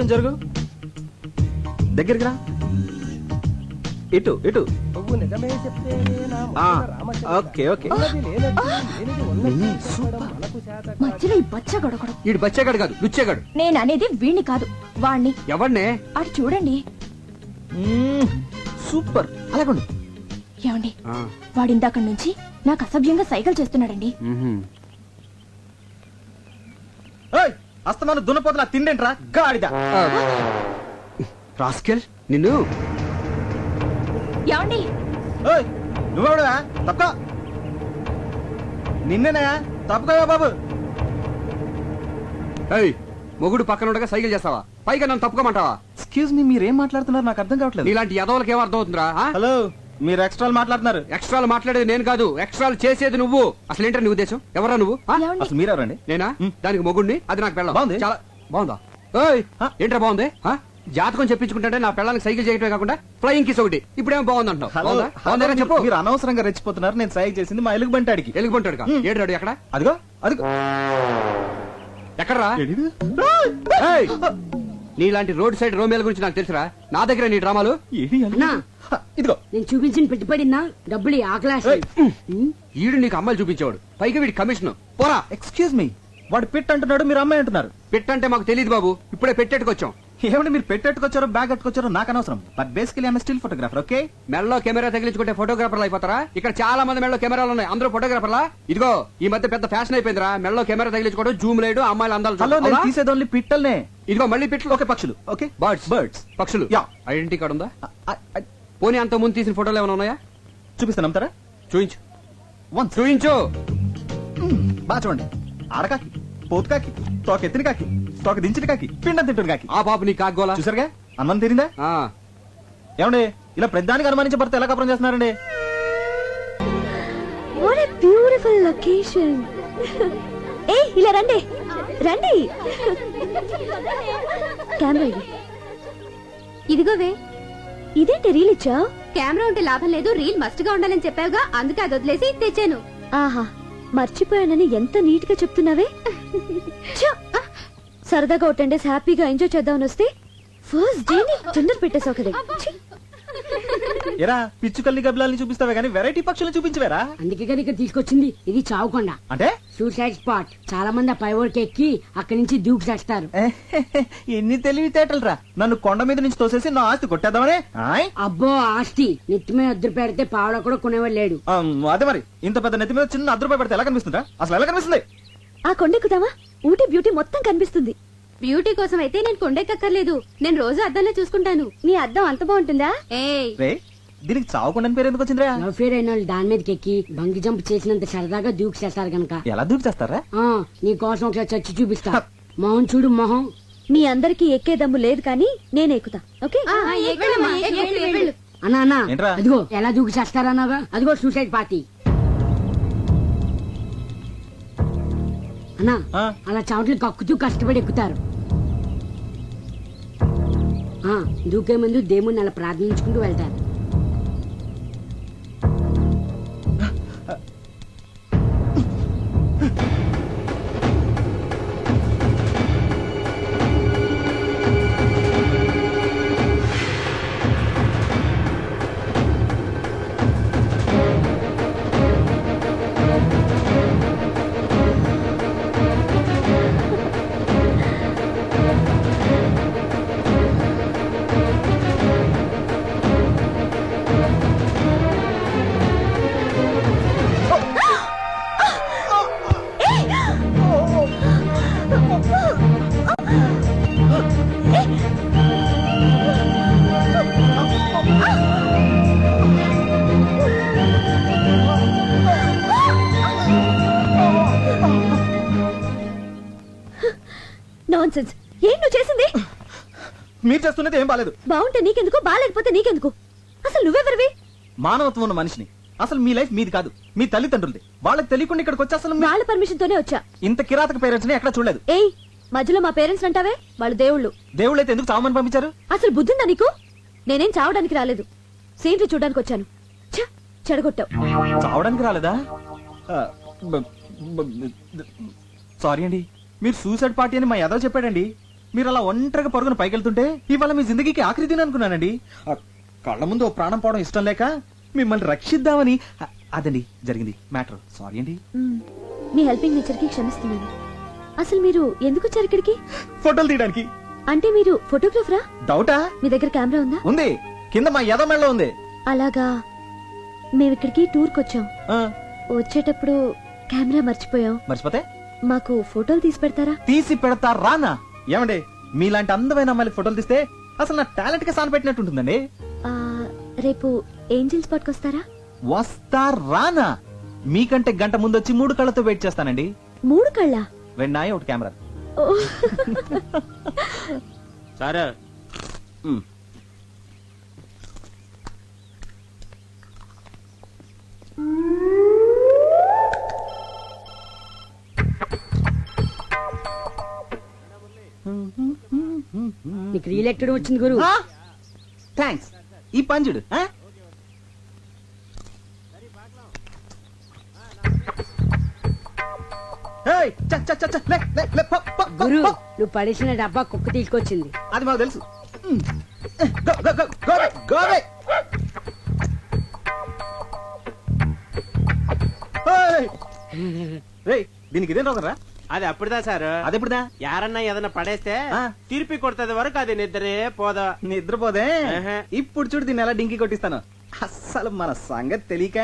కొంచెం జరుగు, దగ్గరికి రా, ఇటు ఇటు. Okay okay. మధ్యలో ఈ బచ్చగాడు ఒకడు. ఈడు బచ్చేగాడు కాదు, లుచ్చేగాడు. నేను అనేది వీణ్ణి కాదు, వాణ్ణి. ఎవరినే? అటు చూడండి. సూపర్, అలాగండి. ఏమండి, వాడు ఇందాక నుంచి నాకు అసభ్యంగా సైకిల్ చేస్తున్నాడండి. అస్తమాను దున్నపోతున్నా తిండేంట్రా గాడిద. రాస్కెల్ నిన్ను. ఏమండి, నువ్వెవడువా? తప్ప నిన్నేనా? తప్పుకోవా బాబు. మొగుడు పక్కన ఉండగా సైకిల్ చేస్తావా? పైగా నన్ను తప్పుకోమంటావా? ఎక్స్క్యూజ్ మీ, మీరేం మాట్లాడుతున్నారు నాకు అర్థం కావట్లేదు. ఇలాంటి ఎదవలకి ఏమో అర్థం అవుతుందిరా? హలో, మీరు ఎక్స్ట్రాలు మాట్లాడుతున్నారు. ఎక్స్ట్రాలు మాట్లాడేది నేను కాదు, ఎక్స్ట్రాలు చేసేది నువ్వు. అసలు ఏంటో నీ ఉద్దేశం? ఎవరా నువ్వు? ఏమండి? అసలు మీరెవరండి? నేనా? దానికి మొగుడిని, అది నాకు పెళ్ళం. బాగుంది. చాలా బాగుందా? ఏంట్రా బాగుంది? జాతకం చెప్పించుకుంటే నా పెళ్ళానికి సైకిల్ చేయటమే కాకుండా ఫ్లయింగ్ కిస్ ఒకటి. ఇప్పుడేమో బాగుందంటావు. బాగుందా చెప్పు. మీరు అనవసరంగా రెచ్చిపోతున్నారు. నేను సైకిల్ చేసింది మా ఎలుగు బంటాడికి. ఎలుగుబంటాడు ఏడాడు ఎక్కడ? అదిగో అదిగో. ఎక్కడరా? నీలాంటి రోడ్ సైడ్ రోమేల గురించి నాకు తెలుసురా. నా దగ్గర నీ డ్రామాలు. ఇదిగో నేను చూపించిన పెట్టుబడినా డబ్బులు ఆకలాశ. ఈడు నీకు అమ్మాయిలు చూపించేవాడు, పైగా వీడి కమిషన్. పోరా. ఎక్స్క్యూజ్ మీ, వాడు పిట్ అంటున్నాడు, మీరు అమ్మాయి అంటున్నారు. పెట్టంటే మాకు తెలియదు బాబు, ఇప్పుడే పెట్టేట్టుకొచ్చాం. ఏమంటే మీరు పెట్టెట్టుకొచ్చారో బ్యాగ్ కట్టుకొచ్చారో నాకు అనవసరం. But basically I'm still photographer. Okay, మెడలో కెమెరా తగిలించుకుంటే ఫోటోగ్రాఫర్లు అయిపోతారా? ఇక్కడ చాలా మంది మెడలో కెమెరాలు ఉన్నాయి, అందరూ ఫోటోగ్రాఫర్లా? ఇదిగో ఈ మధ్య పెద్ద ఫ్యాషన్ అయిపోయిందిరా మెడలో కెమెరా తగిలించుకోవడం, జూమ్ లేడు, అమ్మాయిలు అందాలు. హలో, నేను తీసేది ఓన్లీ పిట్టల్నే. ఇదిగో మళ్ళీ పిట్లు. ఓకే, పక్షులు. Okay, birds. బర్డ్స్ పక్షులు. యా. ఐడెంటిటీ కార్డు ఉందా? పోనీ అంత ముందు తీసిన ఫోటోలు ఏమైనా ఉన్నాయా? చూపిస్తాను, నమ్ముతారా? చూయించు. వన్స్ చూయించు. బాగా చూడండి. ఆడకాకి, పోతు కాకి, తోక ఎత్తిన కాకి, తోక దించిన కాకి, పిండం తింటున్న కాకి. ఆ బాబు నీ కాగోలా చూసారుగా, అనుమానం తీరిందా? ఏమండి, ఇలా ప్రధానికి అనుమానించే భర్త ఎలా కపరం చేస్తున్నారండి? What a beautiful location. ఏయ్, ఇలా రండి రండి. కెమెరా ఇది. ఇదిగోవే. ఇదేంటి రీల్ ఇచ్చా? కెమెరా ఉంటే లాభం లేదు, రీల్ మస్ట్ గా ఉండాలని చెప్పావుగా, అందుకే అది వదిలేసి తెచ్చాను. ఆహా, మర్చిపోయానని ఎంత నీట్ గా చెప్తున్నావే. సరదాగా ఒక 10 days హ్యాపీగా ఎంజాయ్ చేద్దామని వస్తే ఫస్ట్ డే టెండర్ పెట్టేసావు కదా. ఎరా పిచ్చుకల్లి గబ్బలాల్ని చూపిస్తావే గానీ వెరైటీ పక్షులను చూపించవేరా? అందుకే కదా ఇక్కడ తీసుకొచ్చింది. ఇది చావుకొండ అంటే సూసైడ్ స్పాట్. చాలా మంది ఆ పై ఊరికి ఎక్కి అక్కడి నుంచి దూకి చేస్తారు. ఎన్ని తెలివితేటలు రా. నన్ను కొండ మీద నుంచి తోసేసి నా ఆస్తి కొట్టేద్దామనే. అబ్బో, ఆస్తి నెత్తి మీద అద్దరు పెడితే పావడ కూడా కొనేవాడు లేడు. అదే మరి, ఇంత పెద్ద నెత్తి మీద చిన్న ₹10 పెడితే ఎలా కనిపిస్తుందా? అసలు ఎలా కనిపిస్తుంది? ఆ కొండెక్కుదామా? ఊటీ బ్యూటీ మొత్తం కనిపిస్తుంది. బ్యూటీ కోసం అయితే నేను కొండెక్కర్లేదు, నేను రోజు అద్దంలో చూసుకుంటాను. నీ అద్దం అంత బాగుంటుందా? రే, దీనికి చావుకుండా పేరు ఎందుకు వచ్చిందిరా? లవ్ ఫేర్ అయిన వాళ్ళు దాని మీదకి ఎక్కి బంగి జంప్ చేసినంత సరదాగా దూకి చేస్తారు గనక. ఎలా దూకి చేస్తారా? నీ కోసం ఒకసారి చచ్చి చూపిస్తా. మొహం చూడు, మొహం. మీ అందరికి ఎక్కే దమ్ము లేదు కానీ నేను ఎక్కుతా. ఓకే, అన్నా అన్నా, ఏంట్రా? అదిగో ఎలా దూకి చేస్తారన్నాగా, అదిగో సూసైడ్ పార్టీ. అన్నా, అలా చవట్లు కక్కుతూ కష్టపడి ఎక్కుతారు. దూకే ముందు దేవుణ్ణి అలా ప్రార్థించుకుంటూ వెళ్తారు. నాన్సెన్స్. ఏం నువ్వు చేసింది? మీరు చేస్తున్నది ఏం బాలేదు. బాగుంటే నీకెందుకు, బాగాలేకపోతే నీకెందుకు? అసలు నువ్వెవరివి? మానవత్వం ఉన్న మనిషిని. అసలు మీ లైఫ్ మీది కాదు, మీ తల్లిదండ్రులది. వాళ్ళకి తెలియకుండా ఇక్కడికి వచ్చి అసలు వాళ్ళ పర్మిషన్ తోనే వచ్చా. ఇంత కిరాతక పేరెంట్స్ ని ఎక్కడ చూడలేదు. ఏయ్, మధ్యలో మా పేరెంట్స్ అంటావే, వాళ్ళు దేవుళ్ళు. దేవుళ్ళైతే ఎందుకు చావమని పంపించారు? అసలు బుద్ధుందా నీకు? నేనేం చావడానికి రాలేదు, సీనరీ చూడడానికి వచ్చాను. చెడగొట్టావు. చావడానికి రాలేదా? సారీ అండి, మీరు సూసైడ్ పార్టీ అని మా యాదవ్ చెప్పాడండి. మీరు అలా ఒంటరిగా పరుగున పైకెళ్తుంటే ఇవాళ మీ జిందగీకి ఆఖరి దిన అనుకున్నానండి. ఆ కళ్ళ ముందు ఓ ప్రాణం పోవడం ఇష్టం లేక మిమ్మల్ని రక్షిద్దామని అదండి జరిగింది మ్యాటర్. సారీ అండి. మీ హెల్పింగ్ నేచర్ కి క్షమిస్తున్నాను. అసలు మీరు ఎందుకు వచ్చారు ఇక్కడికి? ఫోటోలు తీయడానికి. అంటే మీరు ఫోటోగ్రాఫరా? డౌటా? మీ దగ్గర కెమెరా ఉందా? ఉంది, కింద మా యదమెళ్ళలో ఉంది. అలాగా. మేము ఇక్కడికి టూర్కి వచ్చాం. ఆ, వచ్చేటప్పుడు కెమెరా మర్చిపోయాం. మర్చిపోతే మాకు ఫోటోలు తీసి పెడతారా? తీసి పెడతా రానా? ఏమండి మీలాంటి అందమైన అమ్మాయిలకి ఫోటోలు తీస్తే అసలు నా టాలెంట్ కి సాన పెట్టినట్టు ఉంటుందండి. ఆ, రేపు ఏంజిల్ స్పాట్కి వస్తారా? వస్తా రానా? మీకంటే గంట ముందు వచ్చి 3 కళ్ళతో వెయిట్ చేస్తానండి. 3 కళ్ళ? 2 నాయి 1 కెమెరా. సరే నీకు రీల్ ఎక్కడ వచ్చింది గురు? థ్యాంక్స్. ఈ పంజుడు గురు నువ్వు పడేసిన డబ్బా కుక్క తీసుకొచ్చింది. అది మాకు తెలుసు. Go, go, go, go away, go away. Hey! రేయ్, దీనికి ఇదేం రోగం రా? అది అప్పుడుదా సార్. అదెప్పుడుదా? యారన్నా ఏదన్నా పడేస్తే ఆ. తిరిపి కొడుతుంది వరకు అది నిద్రే పోదా. నిద్రపోదే. ఆహా. ఇప్పుడు చూడు దీన్ని ఎలా డింకి కొట్టిస్తాను. అస్సలు మన సంగతి తెలియక.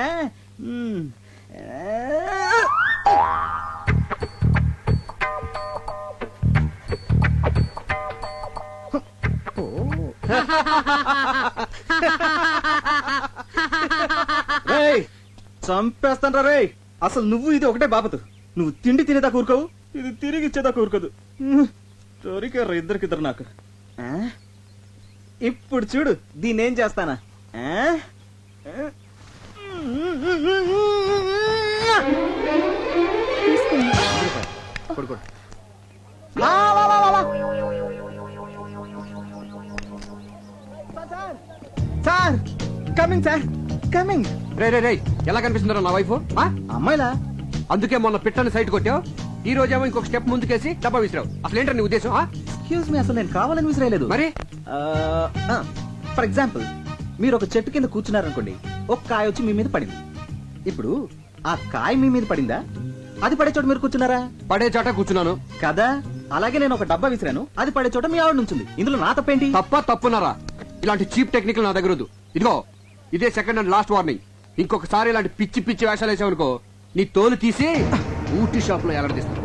చంపేస్తాను రే. అసలు నువ్వు ఇది ఒకటే బాపతు. నువ్వు తిండి తినేదా కూరుకోవు, ఇది తిరిగి ఇచ్చేదా కూరుకోదు. దొరికారు ఇద్దరికిద్దరు నాకు. ఆ? ఇప్పుడు చూడు దీన్ని ఏం చేస్తానా. ఆ? కొడుకోడు. వా, వా, వా, వా, వా. Sir coming sir coming. రే రే రే ఎలా కనిపిస్తుందో నా వైఫ్? అమ్మాయిలా? అందుకే మొన్న పిట్టని సైట్ కొట్టావు, ఈ రోజేమో ఇంకొక స్టెప్ ముందుకేసి డబ్బా విసిరావు. అసలు ఏంటో నీ ఉద్దేశం? ఎక్స్క్యూజ్ మీ, అసలు నేను కావాలని విసిరేయలేదు. మరి ఫర్ ఎగ్జాంపుల్ మీరు ఒక చెట్టు కింద కూర్చున్నారనుకోండి, ఒక కాయ వచ్చి మీ మీద పడింది. ఇప్పుడు ఆ కాయ మీ మీద పడిందా, అది పడే చోట మీరు కూర్చున్నారా? పడే చాట కూర్చున్నాను కదా. అలాగే నేను ఒక డబ్బా విసిరాను, అది పడే చోట మీ ఆవిడ నుంచింది. ఇందులో నా తప్పేంటి? తప్పున్నారా? ఇలాంటి చీప్ టెక్నిక్ నా దగ్గర వద్దు. ఇదిగో ఇదే సెకండ్ అండ్ లాస్ట్ వార్నింగ్. ఇంకొకసారి ఇలాంటి పిచ్చి పిచ్చి వేషాలు వేసావనుకో నీ తోలు తీసి ఊటీ షాప్ లో ఎలాడదీస్తాను.